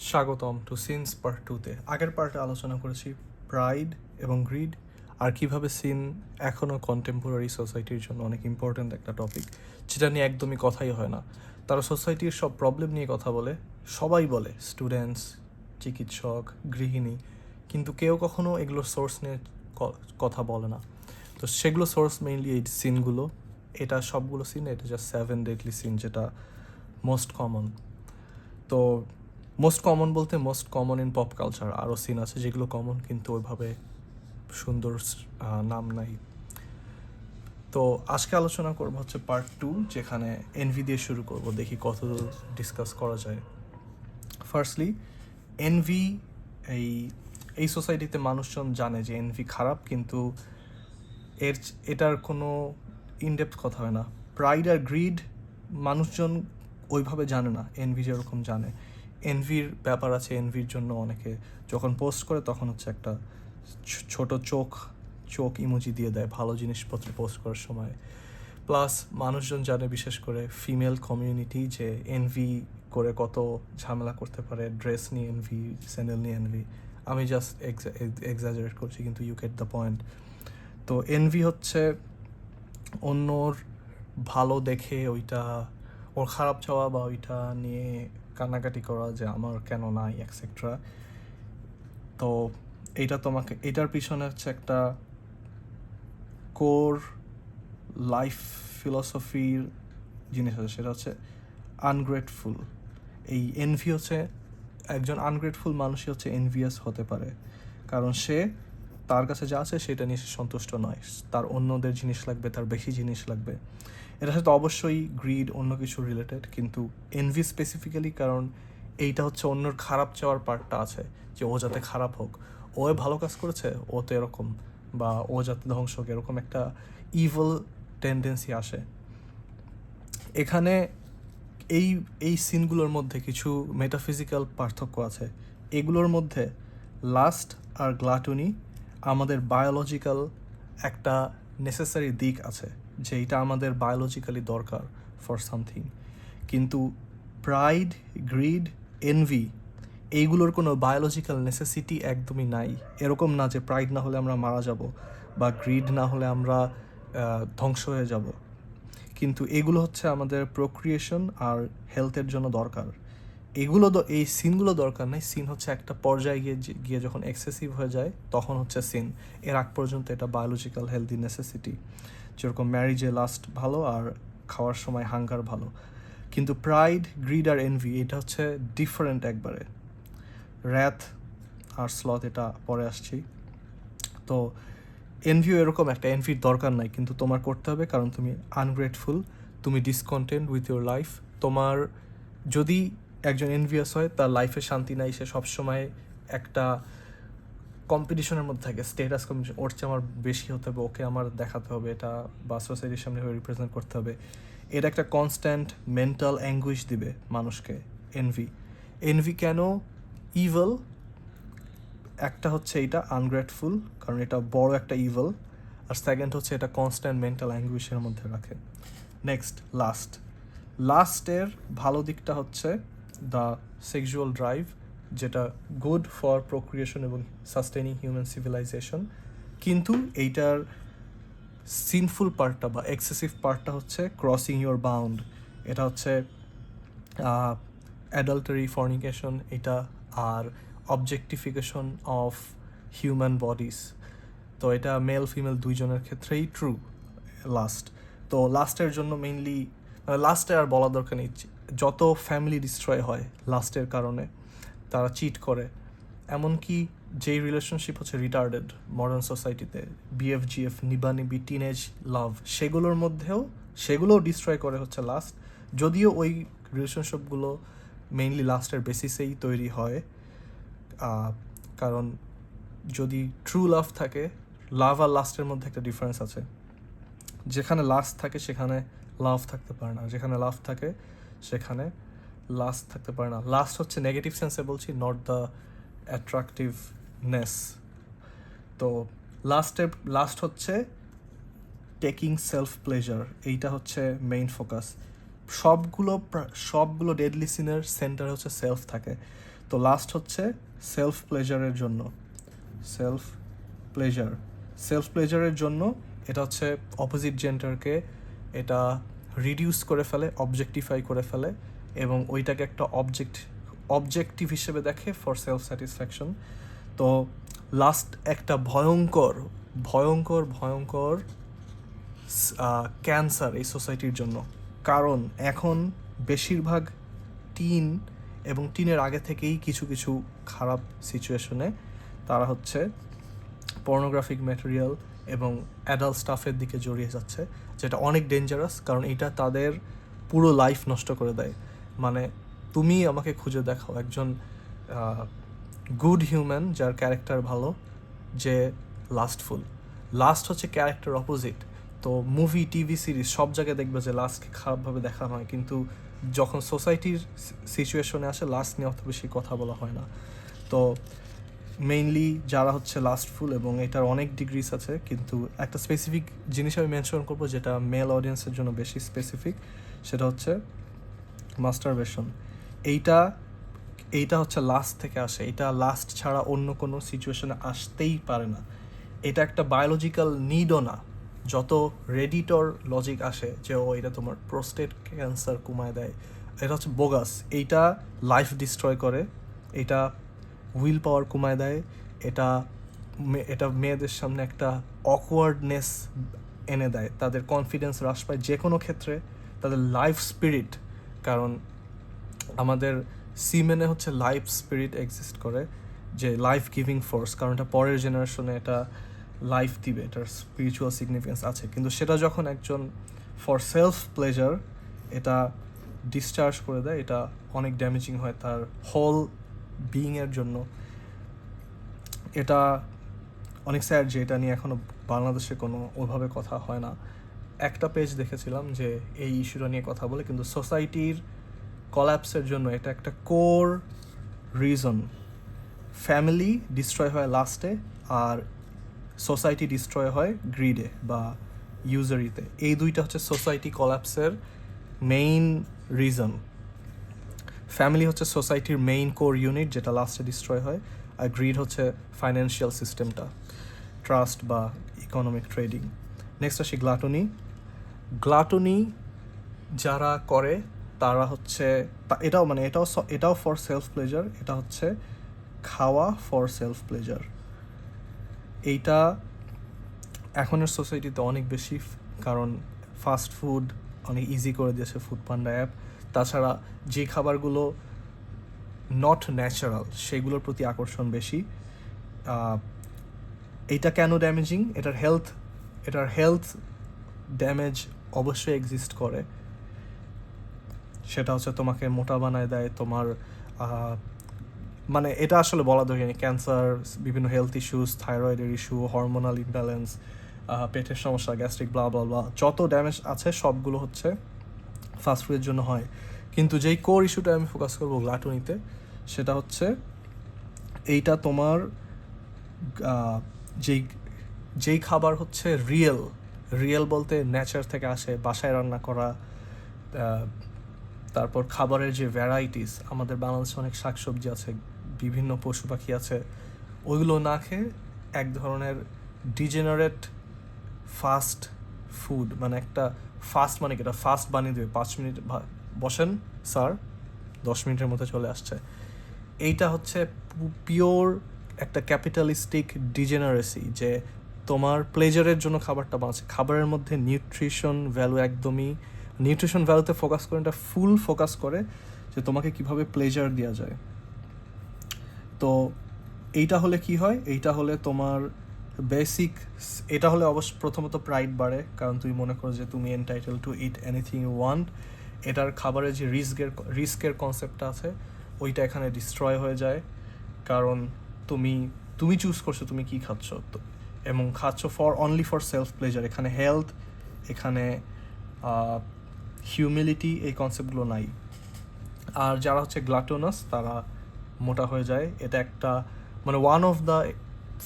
স্বাগতম two scenes part 2-তে। আগের পার্টে আলোচনা করেছি প্রাইড এবং গ্রিড, আর কিভাবে সিন এখনও কন্টেম্পোরারি সোসাইটির জন্য অনেক ইম্পর্ট্যান্ট একটা টপিক, যেটা নিয়ে একদমই কথাই হয় না। তারা সোসাইটির সব প্রবলেম নিয়ে কথা বলে, সবাই বলে, স্টুডেন্টস, চিকিৎসক, গৃহিণী, কিন্তু কেউ কখনো এগুলোর সোর্স নিয়ে কথা বলে না। তো সেগুলো সোর্স মেইনলি এই সিনগুলো। এটা সবগুলো সিন, এটা জাস্ট 7 ডেডলি সিন, যেটা মোস্ট কমন। তো মোস্ট কমন বলতে most common in pop culture. আরও সিন আছে যেগুলো কমন কিন্তু ওইভাবে সুন্দর নাম নাই। তো আজকে আলোচনা করবো হচ্ছে পার্ট 2, যেখানে এনভি দিয়ে শুরু করব, দেখি কতদূর ডিসকাস করা যায়। ফার্স্টলি, এনভি, এই সোসাইটিতে মানুষজন জানে যে এনভি খারাপ, কিন্তু এটার কোনো ইনডেপথ কথা হয় না। প্রাইড আর গ্রিড মানুষজন ওইভাবে জানে না, এনভি যেরকম জানে। এনভির ব্যাপার আছে, এনভির জন্য অনেকে যখন পোস্ট করে তখন হচ্ছে একটা ছোট চোখ ইমোজি দিয়ে দেয় ভালো জিনিসপত্র পোস্ট করার সময়। প্লাস মানুষজন জানে, বিশেষ করে ফিমেল কমিউনিটি, যে এনভি করে কত ঝামেলা করতে পারে। ড্রেস নিয়ে এনভি, স্যান্ডেল নিয়ে এনভি। আমি জাস্ট এক্সাজারেট করছি, কিন্তু ইউ গেট দ্য পয়েন্ট। তো এনভি হচ্ছে অন্যর ভালো দেখে ওর খারাপ চাওয়া বা ওইটা নিয়ে কান্নাকাটি করা, যে আমার কেন নাই, এক্সেট্রা। তো এটার পিছনে হচ্ছে একটা কোর লাইফ ফিলসফির জিনিস আছে, সেটা হচ্ছে আনগ্রেটফুল। এই এনভি হচ্ছে, একজন আনগ্রেটফুল মানুষই হচ্ছে এনভিয়াস হতে পারে, কারণ তার কাছে যা আছে সেটা নিয়ে সে সন্তুষ্ট নয়। তার অন্যদের জিনিস লাগবে, তার বেশি জিনিস লাগবে। এটার সাথে অবশ্যই গ্রিড অন্য কিছু রিলেটেড, কিন্তু এনভি স্পেসিফিক্যালি, কারণ এইটা হচ্ছে অন্যর খারাপ চাওয়ার পার্টটা আছে, যে ও যাতে খারাপ হোক, ও ভালো কাজ করেছে, ও তো এরকম, বা ও যাতে ধ্বংস হোক, এরকম একটা ইভিল টেন্ডেন্সি আসে এখানে। এই সিনগুলোর মধ্যে কিছু মেটাফিজিক্যাল পার্থক্য আছে। এগুলোর মধ্যে লাস্ট আর গ্লাটনি আমাদের বায়োলজিক্যাল একটা নেসেসারি দিক আছে, যে এটা আমাদের বায়োলজিক্যালি দরকার ফর সামথিং। কিন্তু প্রাইড, গ্রিড, এনভি, এইগুলোর কোনো বায়োলজিক্যাল নেসেসিটি একদমই নাই। এরকম না যে প্রাইড না হলে আমরা মারা যাব, বা গ্রিড না হলে আমরা ধ্বংস হয়ে যাব। কিন্তু এগুলো হচ্ছে আমাদের প্রোক্রিয়েশন আর হেলথের জন্য দরকার। এই সিনগুলো দরকার নেই। সিন হচ্ছে একটা পর্যায়ে গিয়ে যখন এক্সেসিভ হয়ে যায়, তখন হচ্ছে সিন। এর আগ পর্যন্ত এটা বায়োলজিক্যাল হেলদি নেসেসিটি, যেরকম ম্যারিজে লাস্ট ভালো আর খাওয়ার সময় হাঙ্গার ভালো। কিন্তু প্রাইড, গ্রিড আর এনভি, এটা হচ্ছে ডিফারেন্ট একবারে। র্যাথ আর স্লথ, এটা পরে আসছি। তো এনভিও এরকম একটা, এনভির দরকার নাই, কিন্তু তোমার করতে হবে, কারণ তুমি আনগ্রেটফুল, তুমি ডিসকন্টেন্ট উইথ ইউর লাইফ। তোমার যদি একজন এনভিয়াস হয়, তার লাইফে শান্তি নাই, সে সবসময় একটা কম্পিটিশনের মধ্যে থাকে, স্টেটাস কম্পিটিশন। ওর চেয়ে আমার বেশি হতে হবে, ওকে আমার দেখাতে হবে, এটা বা সোসাইটির সামনে রিপ্রেজেন্ট করতে হবে। এটা একটা কনস্ট্যান্ট মেন্টাল অ্যাঙ্গুইশ দিবে মানুষকে। এনভি কেন ইভল? একটা হচ্ছে এটা আনগ্রেটফুল, কারণ এটা বড় একটা ইভল। আর সেকেন্ড হচ্ছে এটা কনস্ট্যান্ট মেন্টাল অ্যাঙ্গুইশের মধ্যে রাখে। নেক্সট, লাস্টের ভালো দিকটা হচ্ছে দ্য সেক্সুয়াল ড্রাইভ, যেটা গুড ফর প্রোক্রিয়েশন এবং সাস্টেনিং হিউম্যান সিভিলাইজেশন। কিন্তু এইটার সিনফুল পার্টটা বা এক্সেসিভ পার্টটা হচ্ছে ক্রসিং ইউর বাউন্ড। এটা হচ্ছে অ্যাডাল্টারি, ফর্নিকেশন, এটা আর অবজেক্টিফিকেশন অফ হিউম্যান বডিস। তো এটা মেল ফিমেল দুইজনের ক্ষেত্রেই ট্রু। তো লাস্টের জন্য মেইনলি, লাস্টে আর বলা দরকার নেই, যত ফ্যামিলি ডিস্ট্রয় হয় লাস্টের কারণে, তারা চিট করে। এমনকি যেই রিলেশনশিপ হচ্ছে রিটার্ডেড মডার্ন সোসাইটিতে, বিএফজিএফ, নিবানিবি, টিনেজ লাভ, সেগুলোও ডিস্ট্রয় করে হচ্ছে লাস্ট। যদিও ওই রিলেশনশিপগুলো মেইনলি লাস্টের বেসিসেই তৈরি হয়, কারণ যদি ট্রু লাভ থাকে, লাভ আর লাস্টের মধ্যে একটা ডিফারেন্স আছে। যেখানে লাস্ট থাকে সেখানে লাভ থাকতে পারে না, যেখানে লাভ থাকে সেখানে লাস্ট থাকতে পারে না। লাস্ট হচ্ছে নেগেটিভ সেন্সে বলছি, নট দ্য অ্যাট্রাকটিভনেস। তো লাস্ট হচ্ছে টেকিং সেলফ প্লেজার, এইটা হচ্ছে মেইন ফোকাস। সবগুলো ডেডলি সিনের সেন্টার হচ্ছে সেলফ থাকে। তো লাস্ট হচ্ছে সেলফ প্লেজারের জন্য। সেলফ প্লেজারের জন্য এটা হচ্ছে অপোজিট জেন্ডারকে এটা রিডিউস করে ফেলে, অবজেক্টিফাই করে ফেলে এবং ওইটাকে একটা অবজেক্টিভ হিসেবে দেখে ফর সেলফ স্যাটিসফ্যাকশন। তো লাস্ট একটা ভয়ঙ্কর ক্যান্সার এই সোসাইটির জন্য, কারণ এখন বেশিরভাগ টিন এবং টিনের আগে থেকেই কিছু কিছু খারাপ সিচুয়েশনে তারা হচ্ছে পর্নোগ্রাফিক ম্যাটেরিয়াল এবং অ্যাডাল্ট স্টাফের দিকে জড়িয়ে যাচ্ছে, যেটা অনেক ডেঞ্জারাস, কারণ এটা তাদের পুরো লাইফ নষ্ট করে দেয়। মানে তুমি আমাকে খুঁজে দেখাও একজন গুড হিউম্যান যার ক্যারেক্টার ভালো, যে লাস্ট হচ্ছে ক্যারেক্টার অপোজিট। তো মুভি, টিভি সিরিজ সব জায়গায় দেখবে যে লাস্টকে খারাপভাবে দেখানো হয়, কিন্তু যখন সোসাইটির সিচুয়েশনে আসে লাস্ট নিয়ে অত বেশি কথা বলা হয় না। তো মেইনলি যারা হচ্ছে লাস্টফুল, এবং এটার অনেক ডিগ্রিস আছে, কিন্তু একটা স্পেসিফিক জিনিস আমি মেনশন করবো যেটা মেল অডিয়েন্সের জন্য বেশি স্পেসিফিক, সেটা হচ্ছে মাস্টারবেশন। এইটা হচ্ছে লাস্ট থেকে আসে, এটা লাস্ট ছাড়া অন্য কোনো সিচুয়েশনে আসতেই পারে না। এটা একটা বায়োলজিক্যাল নিডও না। যত রেডিটর লজিক আসে যে এটা তোমার প্রোস্টেট ক্যান্সার কমায় দেয়, এটা হচ্ছে বোগাস। এইটা লাইফ ডিস্ট্রয় করে, এটা উইল পাওয়ার কমায় দেয়, এটা মেয়েদের সামনে একটা অকওয়ার্ডনেস এনে দেয়, তাদের কনফিডেন্স হ্রাস পায় যে কোনো ক্ষেত্রে, তাদের লাইফ স্পিরিট, কারণ আমাদের সিমেনে হচ্ছে লাইফ স্পিরিট এক্সিস্ট করে, যে লাইফ গিভিং ফোর্স, কারণ এটা পরের জেনারেশনে এটা লাইফ দিবে, এটার স্পিরিচুয়াল সিগনিফিকেন্স আছে। কিন্তু সেটা যখন একজন ফর সেলফ প্লেজার এটা ডিসচার্জ করে দেয়, এটা অনেক ড্যামেজিং হয় তার হোল বিইংয়ের জন্য। এটা অনেক স্যাড যে এটা নিয়ে এখনও বাংলাদেশে কোনো ওইভাবে কথা হয় না। একটা পেজ দেখেছিলাম যে এই ইস্যুটা নিয়ে কথা বলে, কিন্তু সোসাইটির কলাপসের জন্য এটা একটা কোর রিজন। ফ্যামিলি ডিস্ট্রয় হয় লাস্টে, আর সোসাইটি ডিস্ট্রয় হয় গ্রিডে বা ইউজারিতে। এই দুইটা হচ্ছে সোসাইটি কলাপসের মেইন রিজন। ফ্যামিলি হচ্ছে সোসাইটির মেইন কোর ইউনিট, যেটা লাস্টে ডিস্ট্রয় হয়, আর গ্রিড হচ্ছে ফাইন্যান্সিয়াল সিস্টেমটা, ট্রাস্ট বা ইকোনমিক ট্রেডিং। নেক্সট আসি গ্লাটনি যারা করে তারা হচ্ছে এটাও ফর সেলফ প্লেজার, এটা হচ্ছে খাওয়া ফর সেলফ প্লেজার। এইটা এখনের সোসাইটিতে অনেক বেশি, কারণ ফাস্ট ফুড অনেক ইজি করে দিয়েছে ফুড পান্ডা অ্যাপ। তাছাড়া যে খাবারগুলো নট ন্যাচারাল সেগুলোর প্রতি আকর্ষণ বেশি। এইটা কেন ড্যামেজিং? এটার হেলথ ড্যামেজ অবশ্যই এক্সিস্ট করে। সেটা হচ্ছে তোমাকে মোটা বানায় দেয়, তোমার মানে এটা আসলে বলা দরকার নেই, ক্যান্সার, বিভিন্ন হেলথ ইস্যুস, থাইরয়েডের ইস্যু, হরমোনাল ইমব্যালেন্স, পেটের সমস্যা, গ্যাস্ট্রিক, ব্লা ব্লা ব্লা, যত ড্যামেজ আছে সবগুলো হচ্ছে ফাস্টফুডের জন্য হয়। কিন্তু যেই কোর ইস্যুটা আমি ফোকাস করবো গ্লাটনিতে, সেটা হচ্ছে এইটা তোমার যেই খাবার হচ্ছে রিয়েল বলতে নেচার থেকে আসে, বাসায় রান্না করা, তারপর খাবারের যে ভ্যারাইটিস, আমাদের বাংলাদেশে অনেক শাকসবজি আছে, বিভিন্ন পশু পাখি আছে, ওইগুলো না খেয়ে এক ধরনের ডিজেনারেট ফাস্ট ফুড, মানে একটা ফাস্ট মানে এটা ফাস্ট বানিয়ে দেবে, 5 মিনিট বসেন স্যার, 10 মিনিটের মধ্যে চলে আসছে। এইটা হচ্ছে পিওর একটা ক্যাপিটালিস্টিক ডিজেনারেসি, যে তোমার প্লেজারের জন্য খাবারটা বানাচ্ছে। খাবারের মধ্যে নিউট্রিশন ভ্যালুতে ফোকাস করে, এটা ফুল ফোকাস করে যে তোমাকে কিভাবে প্লেজার দেওয়া যায়। তো এইটা হলে কি হয়? এইটা হলে তোমার এটা হলে অবশ্য প্রথমত প্রাইড বাড়ে, কারণ তুমি মনে করো যে তুমি entitle to it anything you want. এটার খাবারের যে রিস্কের কনসেপ্টটা আছে, ওইটা এখানে ডিস্ট্রয় হয়ে যায়, কারণ তুমি চুজ করছো তুমি কি খাচ্ছ, এবং খাচ্ছ অনলি ফর সেলফ প্লেজার। এখানে হেলথ, এখানে হিউমিলিটি, এই কনসেপ্টগুলো নাই। আর যারা হচ্ছে গ্লাটোনাস তারা মোটা হয়ে যায়। এটা একটা মানে one of the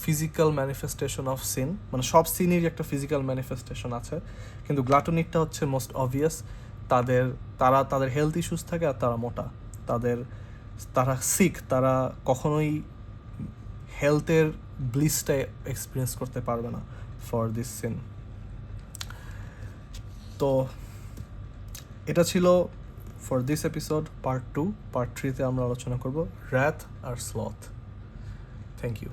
physical manifestation of sin, মানে সব সিনেরই একটা ফিজিক্যাল ম্যানিফেস্টেশন আছে, কিন্তু গ্লাটনিকটা হচ্ছে মোস্ট অবভিয়াস। তাদের হেলথ ইস্যুস থাকে আর তারা মোটা, তাদের তারা সিক, তারা কখনোই হেলথের ব্লিসটা এক্সপিরিয়েন্স করতে পারবে না ফর দিস সিন। তো এটা ছিল for this episode part 2। Part 3-তে আমরা আলোচনা করব র্যাথ আর স্লথ। Thank you.